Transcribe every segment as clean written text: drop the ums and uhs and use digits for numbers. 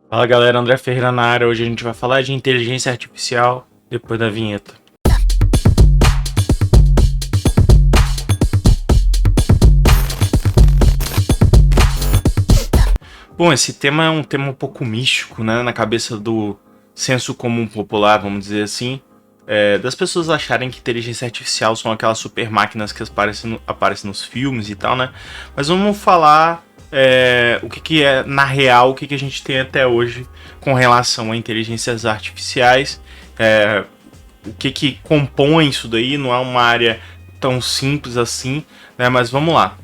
Fala galera, André Ferreira na área. Hoje a gente vai falar de inteligência artificial depois da vinheta. Bom, esse tema é um tema um pouco místico, né? Na cabeça do senso comum popular, vamos dizer assim. Das pessoas acharem que inteligência artificial são aquelas super máquinas que aparecem nos filmes e tal, né? Mas vamos falar o que é, na real, o que a gente tem até hoje com relação a inteligências artificiais. O que compõe isso daí, não é uma área tão simples assim, né? Mas vamos lá.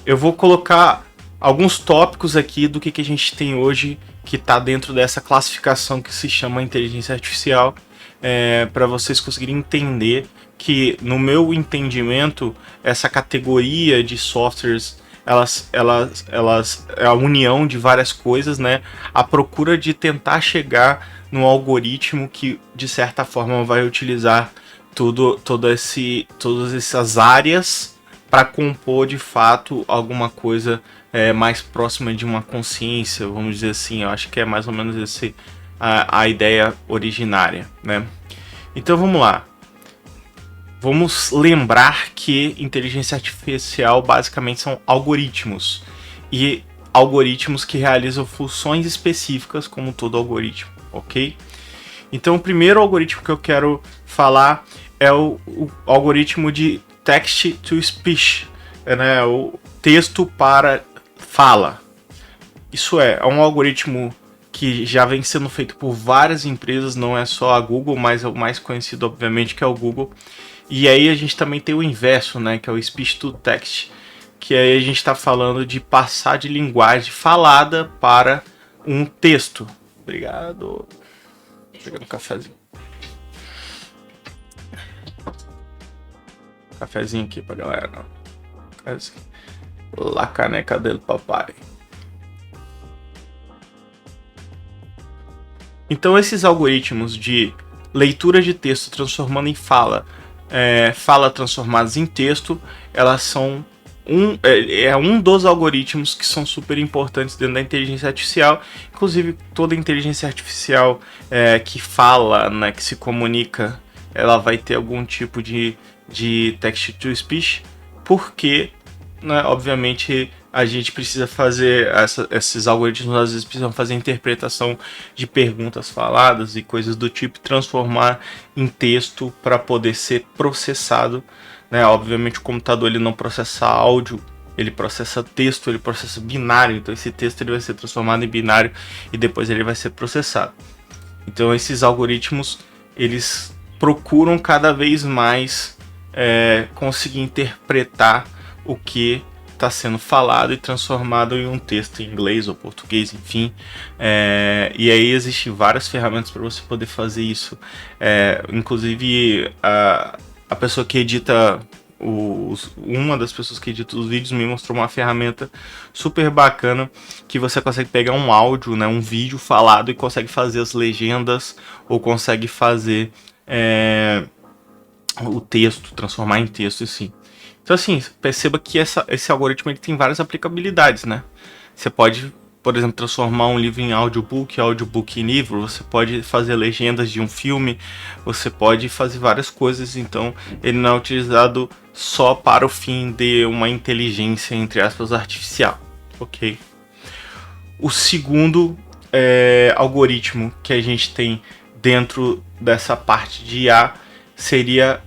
Eu vou colocar alguns tópicos aqui do que a gente tem hoje que está dentro dessa classificação que se chama inteligência artificial, para vocês conseguirem entender que, no meu entendimento, essa categoria de softwares elas é a união de várias coisas, né? A procura de tentar chegar no algoritmo que, de certa forma, vai utilizar todas essas áreas para compor de fato alguma coisa mais próxima de uma consciência, vamos dizer assim. Eu acho que é mais ou menos a ideia originária, né? Então vamos lá. Vamos lembrar que inteligência artificial basicamente são algoritmos, e algoritmos que realizam funções específicas como todo algoritmo, ok? Então o primeiro algoritmo que eu quero falar é o algoritmo de text to speech, né? O texto para fala. Isso é um algoritmo que já vem sendo feito por várias empresas, não é só a Google, mas é o mais conhecido, obviamente, que é o Google. E aí a gente também tem o inverso, né, que é o speech to text, que aí a gente está falando de passar de linguagem falada para um texto. Obrigado. Pegando um cafezinho. Cafezinho aqui pra galera. La caneca del papai. Então esses algoritmos de leitura de texto transformando em fala, fala transformadas em texto, elas são um dos algoritmos que são super importantes dentro da inteligência artificial. Inclusive toda inteligência artificial que fala, né, que se comunica, ela vai ter algum tipo de text to speech, porque, né, obviamente a gente precisa fazer esses algoritmos, às vezes precisam fazer interpretação de perguntas faladas e coisas do tipo, transformar em texto para poder ser processado, né? Obviamente o computador ele não processa áudio, ele processa texto, ele processa binário, então esse texto ele vai ser transformado em binário e depois ele vai ser processado. Então esses algoritmos eles procuram cada vez mais conseguir interpretar o que está sendo falado e transformado em um texto em inglês ou português, enfim. E aí existem várias ferramentas para você poder fazer isso. Inclusive a pessoa que edita uma das pessoas que edita os vídeos me mostrou uma ferramenta super bacana que você consegue pegar um áudio, né, um vídeo falado, e consegue fazer as legendas ou consegue fazer o texto, transformar em texto, assim. Então, assim, perceba que esse algoritmo ele tem várias aplicabilidades, né? Você pode, por exemplo, transformar um livro em audiobook em livro, você pode fazer legendas de um filme, você pode fazer várias coisas. Então, ele não é utilizado só para o fim de uma inteligência, entre aspas, artificial, ok? O segundo algoritmo que a gente tem dentro dessa parte de IA seria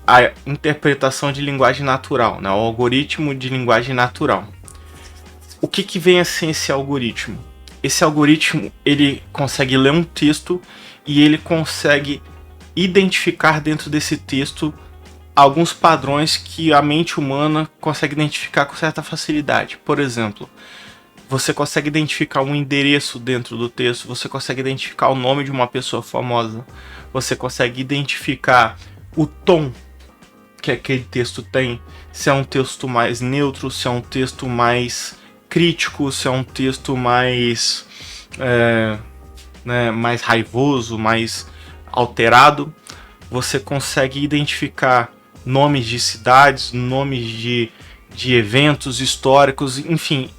a interpretação de linguagem natural, né? O algoritmo de linguagem natural. O que vem a ser esse algoritmo? Esse algoritmo ele consegue ler um texto e ele consegue identificar dentro desse texto alguns padrões que a mente humana consegue identificar com certa facilidade. Por exemplo, você consegue identificar um endereço dentro do texto, você consegue identificar o nome de uma pessoa famosa, você consegue identificar o tom que aquele texto tem, se é um texto mais neutro, se é um texto mais crítico, se é um texto mais mais raivoso, mais alterado. Você consegue identificar nomes de cidades, nomes de eventos históricos, enfim,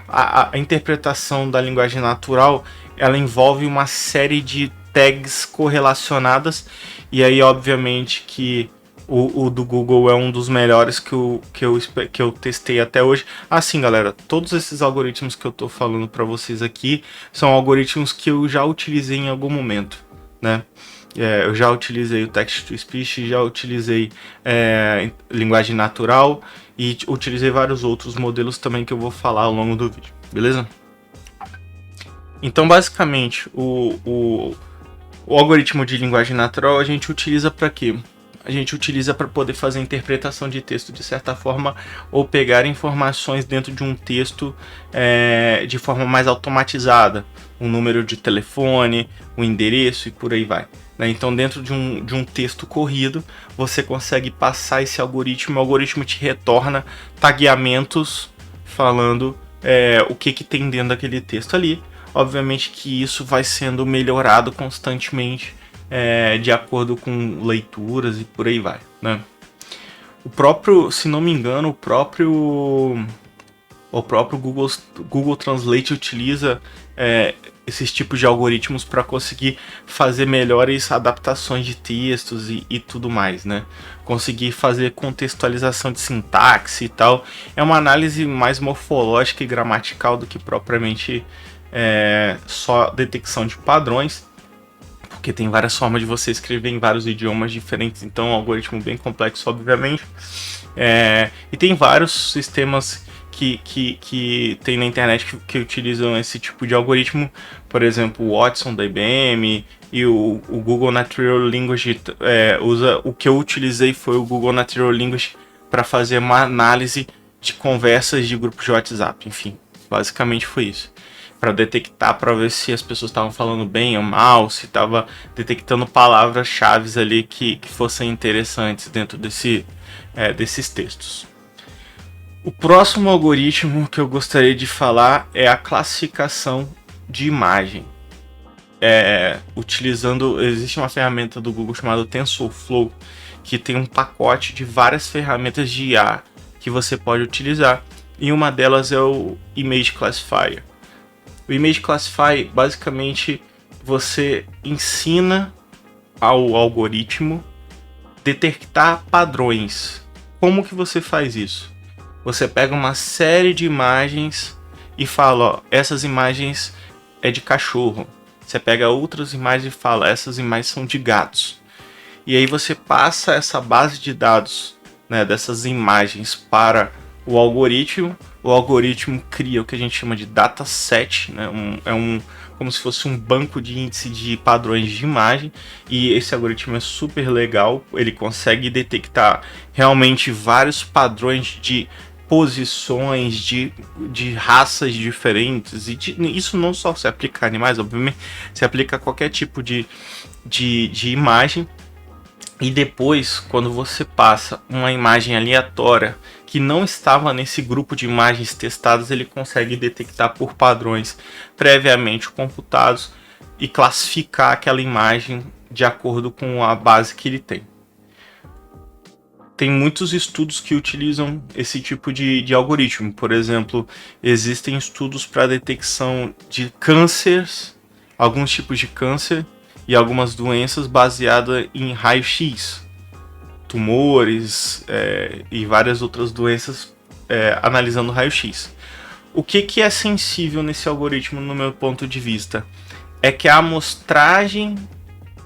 a interpretação da linguagem natural, ela envolve uma série de tags correlacionadas, e aí obviamente que o do Google é um dos melhores que eu testei até hoje. Assim, galera, todos esses algoritmos que eu tô falando para vocês aqui são algoritmos que eu já utilizei em algum momento, né? Eu já utilizei o text-to-speech, já utilizei linguagem natural e utilizei vários outros modelos também que eu vou falar ao longo do vídeo, beleza? Então, basicamente, o algoritmo de linguagem natural a gente utiliza para quê? A gente utiliza para poder fazer interpretação de texto de certa forma, ou pegar informações dentro de um texto de forma mais automatizada, um número de telefone, um endereço e por aí vai. Então, dentro de um texto corrido, você consegue passar esse algoritmo, o algoritmo te retorna tagueamentos falando o que tem dentro daquele texto ali. Obviamente que isso vai sendo melhorado constantemente de acordo com leituras e por aí vai, né? O próprio, se não me engano, o próprio Google Translate utiliza esses tipos de algoritmos para conseguir fazer melhores adaptações de textos e tudo mais, né? Conseguir fazer contextualização de sintaxe e tal. É uma análise mais morfológica e gramatical do que propriamente só detecção de padrões, porque tem várias formas de você escrever em vários idiomas diferentes, então é um algoritmo bem complexo, obviamente. E tem vários sistemas que tem na internet que utilizam esse tipo de algoritmo, por exemplo, o Watson da IBM e o Google Natural Language usa. O que eu utilizei foi o Google Natural Language para fazer uma análise de conversas de grupos de WhatsApp, enfim, basicamente foi isso. Para detectar, para ver se as pessoas estavam falando bem ou mal, se estava detectando palavras-chave ali que fossem interessantes dentro desses textos. O próximo algoritmo que eu gostaria de falar é a classificação de imagem. Existe uma ferramenta do Google chamada TensorFlow, que tem um pacote de várias ferramentas de IA que você pode utilizar, e uma delas é o Image Classifier. O Image Classifier, basicamente, você ensina ao algoritmo detectar padrões. Como que você faz isso? Você pega uma série de imagens e fala, ó, essas imagens é de cachorro. Você pega outras imagens e fala, essas imagens são de gatos. E aí você passa essa base de dados, né, dessas imagens para o algoritmo cria o que a gente chama de dataset, né? Como se fosse um banco de índice de padrões de imagem, e esse algoritmo é super legal, ele consegue detectar realmente vários padrões de posições, de raças diferentes, e isso não só se aplica a animais, obviamente, se aplica a qualquer tipo de imagem. E depois, quando você passa uma imagem aleatória que não estava nesse grupo de imagens testadas, ele consegue detectar por padrões previamente computados e classificar aquela imagem de acordo com a base que ele tem. Tem muitos estudos que utilizam esse tipo de algoritmo. Por exemplo, existem estudos para detecção de cânceres, alguns tipos de câncer e algumas doenças baseadas em raio-x, tumores e várias outras doenças analisando raio-x. O que é sensível nesse algoritmo, no meu ponto de vista, é que a amostragem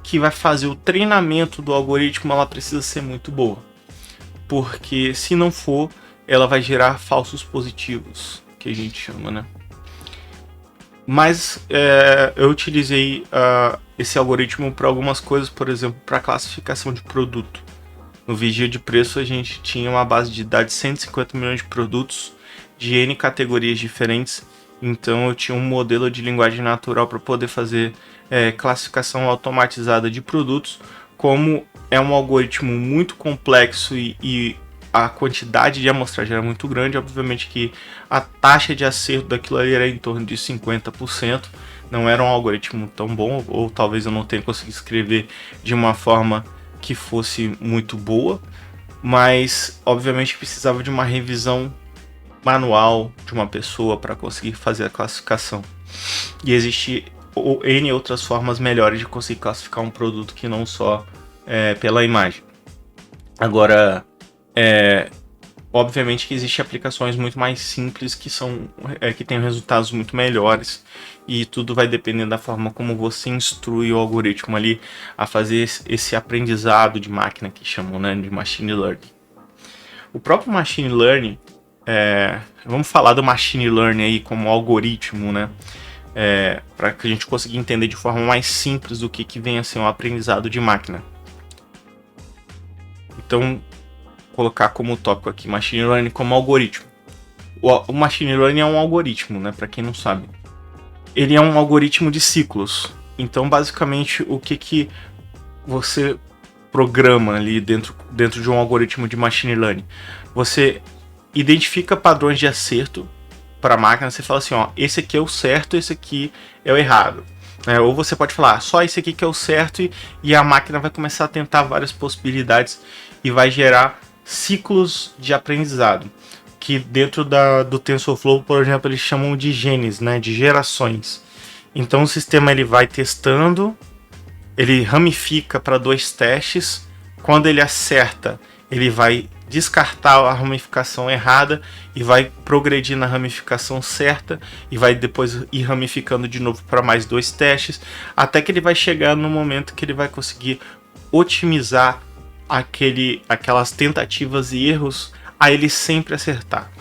que vai fazer o treinamento do algoritmo, ela precisa ser muito boa, porque se não for, ela vai gerar falsos positivos, que a gente chama, né? Mas eu utilizei esse algoritmo para algumas coisas, por exemplo, para classificação de produto. No Vigia de Preço a gente tinha uma base de dados de 150 milhões de produtos de N categorias diferentes, então eu tinha um modelo de linguagem natural para poder fazer classificação automatizada de produtos. Como é um algoritmo muito complexo e a quantidade de amostragem era muito grande, obviamente que a taxa de acerto daquilo ali era em torno de 50%, não era um algoritmo tão bom, ou talvez eu não tenha conseguido escrever de uma forma que fosse muito boa, mas obviamente precisava de uma revisão manual de uma pessoa para conseguir fazer a classificação. E existe N outras formas melhores de conseguir classificar um produto que não só pela imagem. Agora, obviamente que existem aplicações muito mais simples que têm resultados muito melhores, e tudo vai depender da forma como você instrui o algoritmo ali a fazer esse aprendizado de máquina que chamam, né, de machine learning. O próprio machine learning, vamos falar do machine learning aí como algoritmo, né, para que a gente consiga entender de forma mais simples o que vem a ser um aprendizado de máquina. Então, colocar como tópico aqui machine learning como algoritmo. O machine learning é um algoritmo, né, para quem não sabe. Ele é um algoritmo de ciclos. Então, basicamente, o que você programa ali dentro de um algoritmo de machine learning? Você identifica padrões de acerto para a máquina. Você fala assim, ó, esse aqui é o certo, esse aqui é o errado. Ou você pode falar, só esse aqui que é o certo, e a máquina vai começar a tentar várias possibilidades e vai gerar ciclos de aprendizado, que dentro do TensorFlow, por exemplo, eles chamam de genes, né, de gerações. Então o sistema ele vai testando, ele ramifica para 2 testes, quando ele acerta, ele vai descartar a ramificação errada e vai progredir na ramificação certa e vai depois ir ramificando de novo para mais 2 testes, até que ele vai chegar no momento que ele vai conseguir otimizar aquelas tentativas e erros a ele sempre acertar.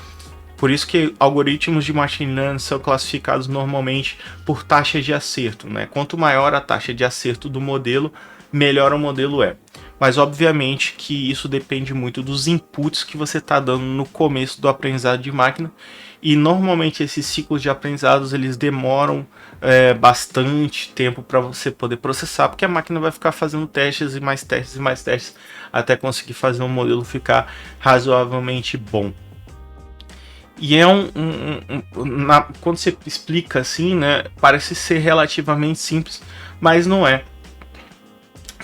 Por isso que algoritmos de machine learning são classificados normalmente por taxa de acerto, né? Quanto maior a taxa de acerto do modelo, melhor o modelo é. Mas obviamente que isso depende muito dos inputs que você está dando no começo do aprendizado de máquina, e normalmente esses ciclos de aprendizados eles demoram bastante tempo para você poder processar, porque a máquina vai ficar fazendo testes e mais testes e mais testes até conseguir fazer um modelo ficar razoavelmente bom. E quando você explica assim, né, parece ser relativamente simples, mas não é.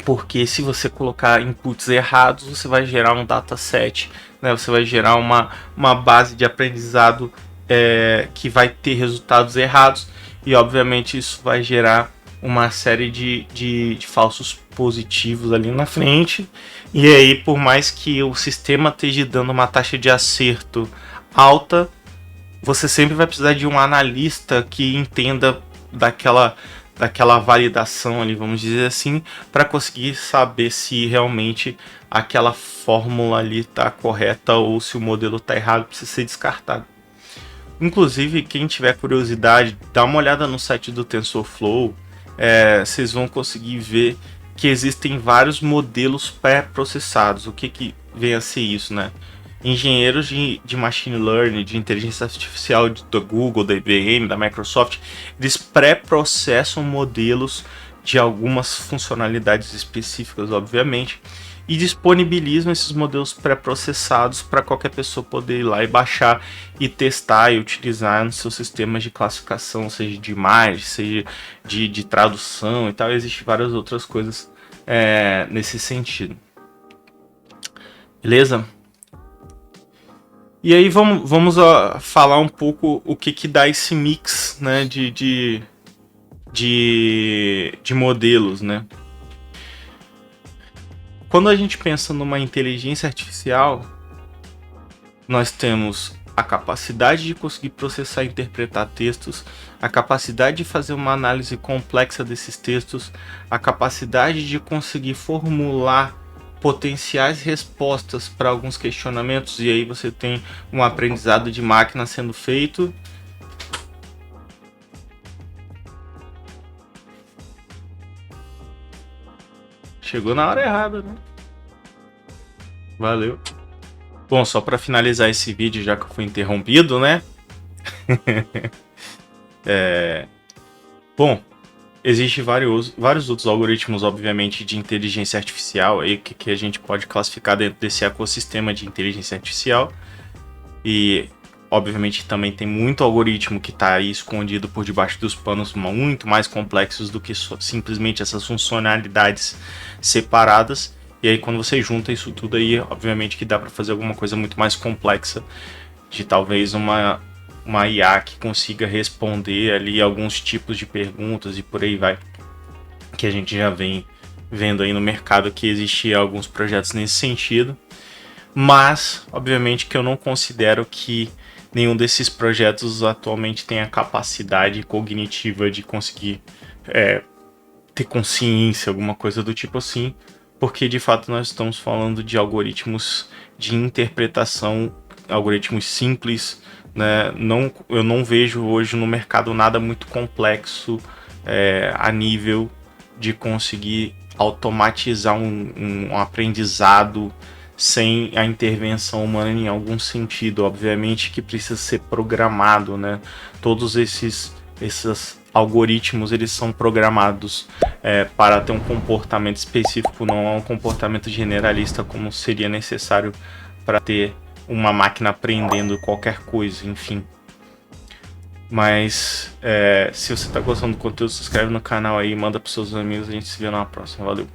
Porque se você colocar inputs errados, você vai gerar um dataset, né? Você vai gerar uma base de aprendizado que vai ter resultados errados, e obviamente isso vai gerar uma série de falsos positivos ali na frente. E aí, por mais que o sistema esteja dando uma taxa de acerto alta, você sempre vai precisar de um analista que entenda daquela validação ali, vamos dizer assim, para conseguir saber se realmente aquela fórmula ali está correta ou se o modelo está errado, precisa ser descartado. Inclusive, quem tiver curiosidade, dá uma olhada no site do TensorFlow, vocês vão conseguir ver que existem vários modelos pré-processados. O que vem a ser isso, né? Engenheiros de machine learning, de inteligência artificial do Google, da IBM, da Microsoft, eles pré-processam modelos de algumas funcionalidades específicas, obviamente, e disponibilizam esses modelos pré-processados para qualquer pessoa poder ir lá e baixar e testar e utilizar nos seus sistemas de classificação, seja de imagem, seja de tradução e tal. Existem várias outras coisas nesse sentido. Beleza? E aí vamos falar um pouco o que dá esse mix, né, de modelos, né? Quando a gente pensa numa inteligência artificial, nós temos a capacidade de conseguir processar e interpretar textos, a capacidade de fazer uma análise complexa desses textos, a capacidade de conseguir formular potenciais respostas para alguns questionamentos, e aí você tem um aprendizado de máquina sendo feito. Chegou na hora errada, né? Valeu. Bom, só para finalizar esse vídeo, já que eu fui interrompido, né? Bom, existem vários outros algoritmos, obviamente, de inteligência artificial aí, que a gente pode classificar dentro desse ecossistema de inteligência artificial. E, obviamente, também tem muito algoritmo que está aí escondido por debaixo dos panos, muito mais complexos do que simplesmente essas funcionalidades separadas. E aí quando você junta isso tudo aí, obviamente que dá para fazer alguma coisa muito mais complexa, de talvez uma IA que consiga responder ali alguns tipos de perguntas e por aí vai, que a gente já vem vendo aí no mercado que existia alguns projetos nesse sentido, mas obviamente que eu não considero que nenhum desses projetos atualmente tem a capacidade cognitiva de conseguir ter consciência, alguma coisa do tipo assim, porque de fato nós estamos falando de algoritmos de interpretação, algoritmos simples, né? Eu não vejo hoje no mercado nada muito complexo a nível de conseguir automatizar um aprendizado sem a intervenção humana em algum sentido. Obviamente que precisa ser programado, né? Todos esses algoritmos eles são programados para ter um comportamento específico, não é um comportamento generalista como seria necessário para ter uma máquina aprendendo qualquer coisa, enfim. Mas se você está gostando do conteúdo, se inscreve no canal aí, manda para seus amigos, a gente se vê na próxima. Valeu!